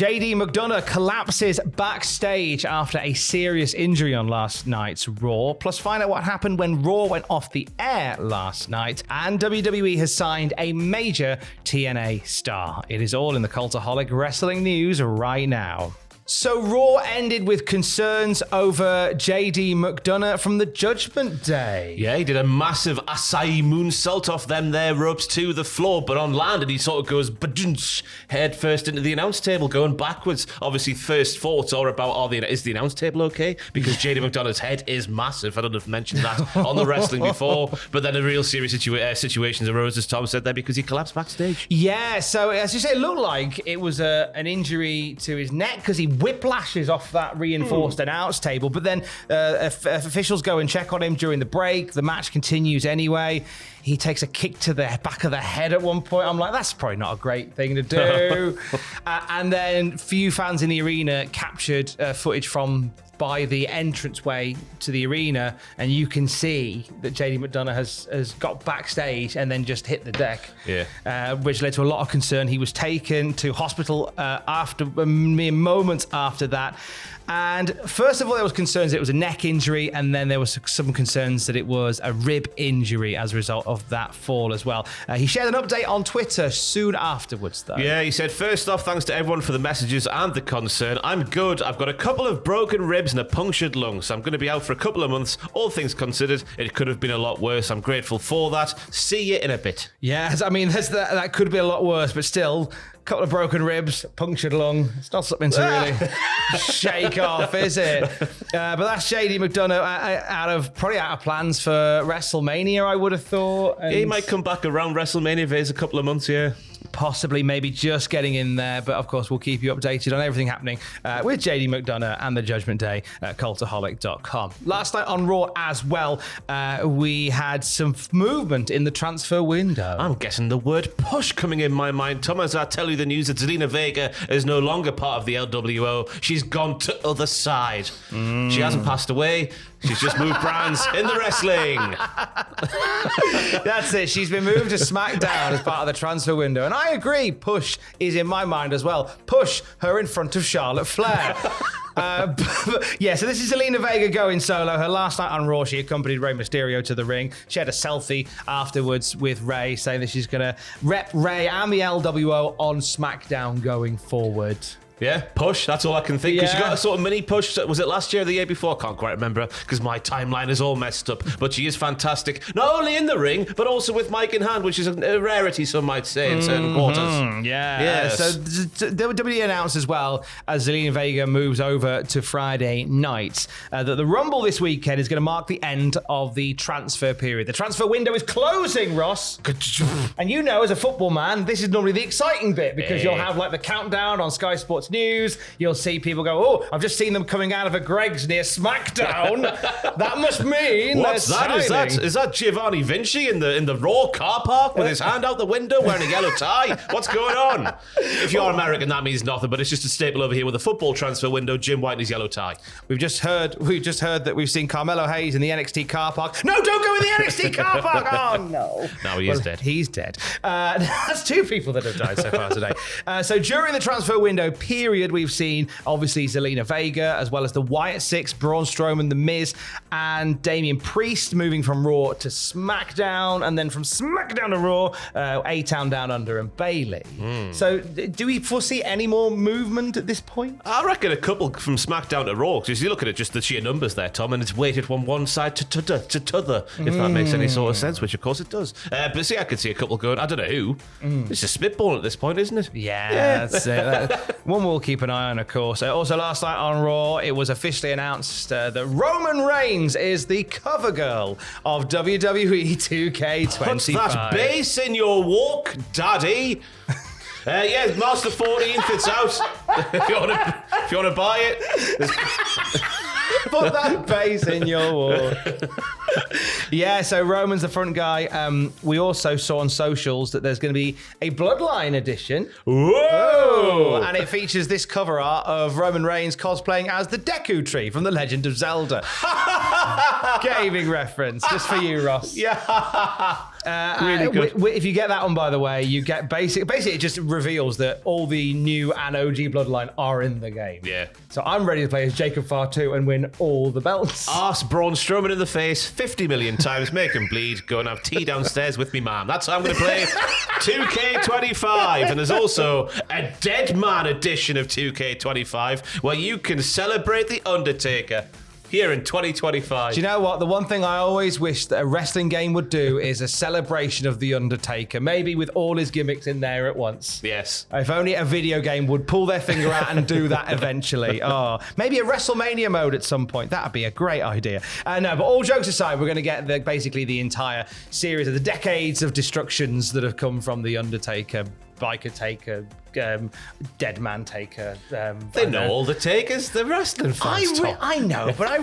JD McDonagh collapses backstage after a serious injury on last night's Raw. Plus, find out what happened when Raw went off the air last night. And WWE has signed a major TNA star. It is all in the Cultaholic Wrestling news right now. So Raw ended with concerns over JD McDonagh from the Judgment Day. Yeah, he did a massive Asai moonsault off them there ropes to the floor, but on land, and he sort of goes head first into the announce table, going backwards. Obviously, first thoughts are about, is the announce table okay? Because JD McDonagh's head is massive. I don't know if I've mentioned that on the wrestling before, but then a real serious situations arose, as Tom said there, because he collapsed backstage. Yeah, so as you say, it looked like it was an injury to his neck because he whiplashes off that reinforced announce table, but then officials go and check on him during the break. The match continues anyway. He takes a kick to the back of the head at one point. I'm like, that's probably not a great thing to do. And then few fans in the arena captured footage by the entranceway to the arena, and you can see that JD McDonagh has got backstage and then just hit the deck, which led to a lot of concern. He was taken to hospital after mere moments after that. And first of all, there was concerns that it was a neck injury, and then there was some concerns that it was a rib injury as a result of that fall as well. He shared an update on Twitter soon afterwards, though. Yeah, he said, first off, thanks to everyone for the messages and the concern. I'm good. I've got a couple of broken ribs and a punctured lung, so I'm going to be out for a couple of months. All things considered, it could have been a lot worse. I'm grateful for that. See you in a bit. Yes, I mean, that could be a lot worse, but still, a couple of broken ribs, punctured lung. It's not something to really shake off, is it? But that's JD McDonagh out of plans for WrestleMania, I would have thought. And he might come back around WrestleMania if it's a couple of months, yeah. Possibly, maybe just getting in there. But of course, we'll keep you updated on everything happening with JD McDonagh and the Judgment Day at cultaholic.com. Last night on Raw as well, we had some movement in the transfer window. I'm guessing the word push coming in my mind. Tom, as I tell you the news that Zelina Vega is no longer part of the LWO. She's gone to other side. She hasn't passed away. She's just moved brands in the wrestling. That's it. She's been moved to SmackDown as part of the transfer window. And I agree, push is in my mind as well. Push her in front of Charlotte Flair. Yeah, so this is Zelina Vega going solo. Her last night on Raw, she accompanied Rey Mysterio to the ring. She had a selfie afterwards with Rey, saying that she's going to rep Rey and the LWO on SmackDown going forward. Yeah, push. That's all I can think. Because she got a sort of mini push. Was it last year or the year before? I can't quite remember because my timeline is all messed up. But she is fantastic. Not only in the ring, but also with mic in hand, which is a rarity, some might say, in certain quarters. Yeah. So WWE announced as well, as Zelina Vega moves over to Friday nights, that the Rumble this weekend is going to mark the end of the transfer period. The transfer window is closing, Ross. And you know, as a football man, this is normally the exciting bit because you'll have like the countdown on Sky Sports News. You'll see people go, oh, I've just seen them coming out of a Greg's near SmackDown. That must mean what's that? Is that Giovanni Vinci in the Raw car park with his hand out the window wearing a yellow tie? What's going on? If you're American, that means nothing, but it's just a staple over here with a football transfer window, Jim White and his yellow tie. We've just heard that we've seen Carmelo Hayes in the NXT car park. No, don't go in the NXT car park! Oh, no. No, he is dead. He's dead. That's two people that have died so far today. So during the transfer window period, we've seen obviously Zelina Vega, as well as the Wyatt Six, Braun Strowman, The Miz, and Damian Priest moving from Raw to SmackDown, and then from SmackDown to Raw, A-Town Down Under and Bayley. So do we foresee any more movement at this point? I reckon a couple from SmackDown to Raw, because you look at it, just the sheer numbers there, Tom, and it's weighted from one side to t'other, if that makes any sort of sense, which of course it does. But see, I could see a couple going, I don't know who. It's a spitball at this point, isn't it? Yeah. That's it. One we'll keep an eye on, of course. Also, last night on Raw, it was officially announced that Roman Reigns is the cover girl of WWE 2K25. What's that bass in your walk, Daddy? Yeah, March the 14th, it's out. if you want to buy it. Put that bass in your wall. Yeah, so Roman's the front guy. We also saw on socials that there's going to be a Bloodline edition. Whoa! And it features this cover art of Roman Reigns cosplaying as the Deku Tree from The Legend of Zelda. Gaming reference, just for you, Ross. Yeah. Really good. If you get that one, by the way, you get basically it just reveals that all the new and OG Bloodline are in the game. Yeah. So I'm ready to play as Jacob Fatu and win all the belts. Arse Braun Strowman in the face 50 million times, make him bleed, go and have tea downstairs with me mum. That's how I'm going to play 2K25. And there's also a Dead Man edition of 2K25 where you can celebrate The Undertaker here in 2025. Do you know what? The one thing I always wish that a wrestling game would do is a celebration of The Undertaker, maybe with all his gimmicks in there at once. Yes. If only a video game would pull their finger out and do that eventually. Oh, maybe a WrestleMania mode at some point. That'd be a great idea. No, but all jokes aside, we're going to get basically the entire series of the decades of destructions that have come from The Undertaker, Biker Taker, Dead Man Taker. They know all the takers, the wrestling fans. I know, but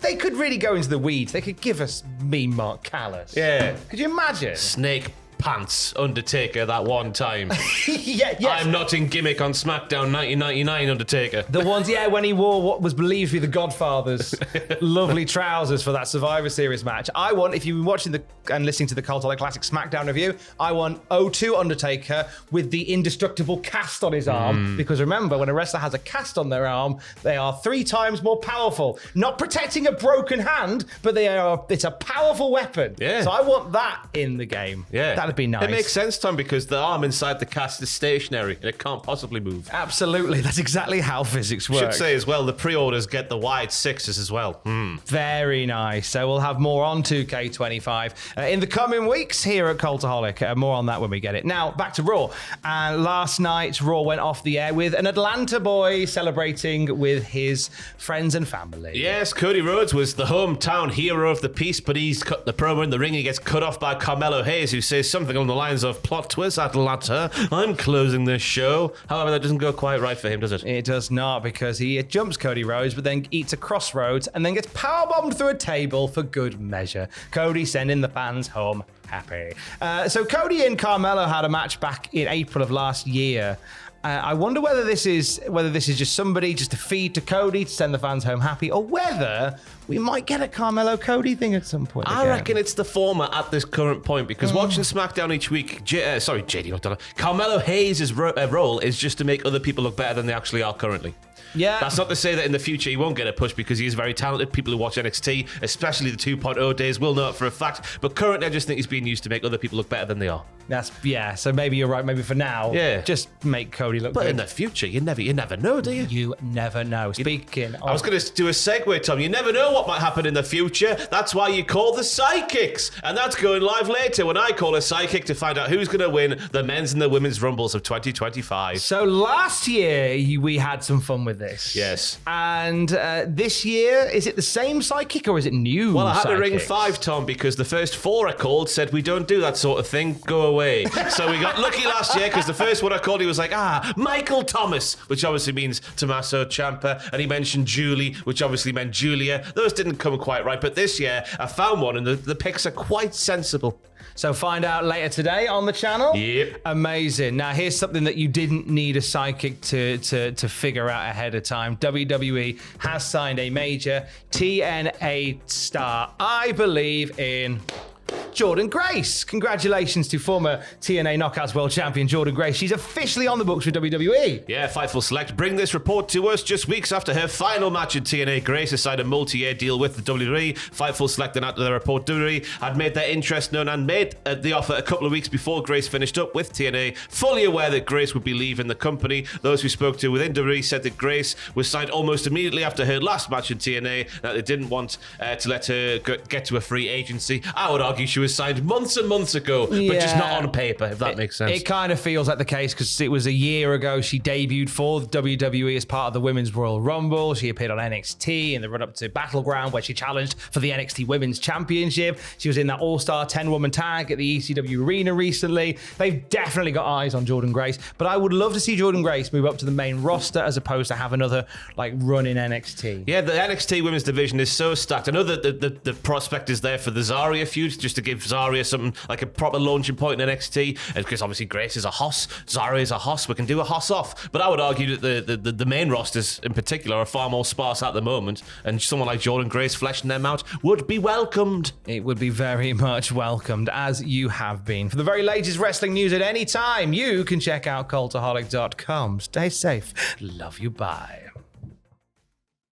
they could really go into the weeds. They could give us Mean Mark Callis. Yeah. Could you imagine? Snake Pants Undertaker that one time. Yes. I'm not in gimmick on SmackDown 1999 Undertaker. The ones, when he wore what was believed to be the Godfather's lovely trousers for that Survivor Series match. I want, if you've been watching and listening to the Cultaholic Classic SmackDown review, I want 02 Undertaker with the indestructible cast on his arm. Because remember, when a wrestler has a cast on their arm, they are 3 times more powerful. Not protecting a broken hand, but it's a powerful weapon. Yeah. So I want that in the game. Yeah. That'd be nice. It makes sense, Tom, because the arm inside the cast is stationary and it can't possibly move. Absolutely. That's exactly how physics works. Should say as well, the pre-orders get the wide 6s as well. Very nice. So we'll have more on 2K25 in the coming weeks here at Cultaholic. More on that when we get it. Now, back to Raw. Last night, Raw went off the air with an Atlanta boy celebrating with his friends and family. Yes, Cody Rhodes was the hometown hero of the piece, but he's cut the promo in the ring. He gets cut off by Carmelo Hayes, who says something along the lines of, plot twist, Atlanta, I'm closing this show. However, that doesn't go quite right for him, does it? It does not, because he jumps Cody Rhodes, but then eats a crossroads and then gets powerbombed through a table for good measure. Cody sending the fans home happy. So Cody and Carmelo had a match back in April of last year. I wonder whether this is just a feed to Cody to send the fans home happy, or whether we might get a Carmelo Cody thing at some point. I reckon it's the former at this current point, because watching SmackDown each week, JD McDonagh, Carmelo Hayes' role is just to make other people look better than they actually are currently. Yeah. That's not to say that in the future he won't get a push, because he is very talented. People who watch NXT, especially the 2.0 days, will know it for a fact. But currently, I just think he's being used to make other people look better than they are. So maybe you're right. Maybe for now, just make Cody look good. But in the future, you never know, do you? You never know. Speaking of... I was going to do a segue, Tom. You never know what might happen in the future. That's why you call the Sidekicks. And that's going live later when I call a Sidekick to find out who's going to win the men's and the women's Rumbles of 2025. So last year, we had some fun with this. Yes. And this year, is it the same Sidekick or is it new? Well, I had to ring sidekicks? 5, Tom, because the first 4 I called said, we don't do that sort of thing. Go away. So we got lucky last year, because the first one I called, he was like, Michael Thomas, which obviously means Tommaso Ciampa, and he mentioned Julie, which obviously meant Julia. Those didn't come quite right, but this year I found one, and the picks are quite sensible. So find out later today on the channel. Yep. Amazing. Now here's something that you didn't need a sidekick to figure out ahead of time. WWE has signed a major TNA star. I believe in Jordynne Grace. Congratulations to former TNA Knockouts World Champion Jordynne Grace. She's officially on the books with WWE. Yeah, Fightful Select bring this report to us just weeks after her final match in TNA. Grace has signed a multi-year deal with the WWE. Fightful Select and after the report, WWE had made their interest known and made the offer a couple of weeks before Grace finished up with TNA, fully aware that Grace would be leaving the company. Those we spoke to within WWE said that Grace was signed almost immediately after her last match in TNA, that they didn't want to let her get to a free agency. I would argue she was signed months and months ago, but just not on paper, if that makes sense. It kind of feels like the case, because it was a year ago she debuted for the WWE as part of the Women's Royal Rumble. She appeared on NXT in the run-up to Battleground, where she challenged for the NXT Women's Championship. She was in that all-star 10-woman tag at the ECW Arena recently. They've definitely got eyes on Jordynne Grace, but I would love to see Jordynne Grace move up to the main roster as opposed to have another run in NXT. Yeah, the NXT Women's division is so stacked. I know that the prospect is there for the Zarya feud, just to give give Zarya something like a proper launching point in NXT, because obviously Grace is a hoss, Zarya is a hoss, we can do a hoss off. But I would argue that the main rosters in particular are far more sparse at the moment, and someone like Jordynne Grace fleshing them out would be welcomed. It would be very much welcomed, as you have been. For the very latest wrestling news at any time, you can check out cultaholic.com. Stay safe. Love you. Bye.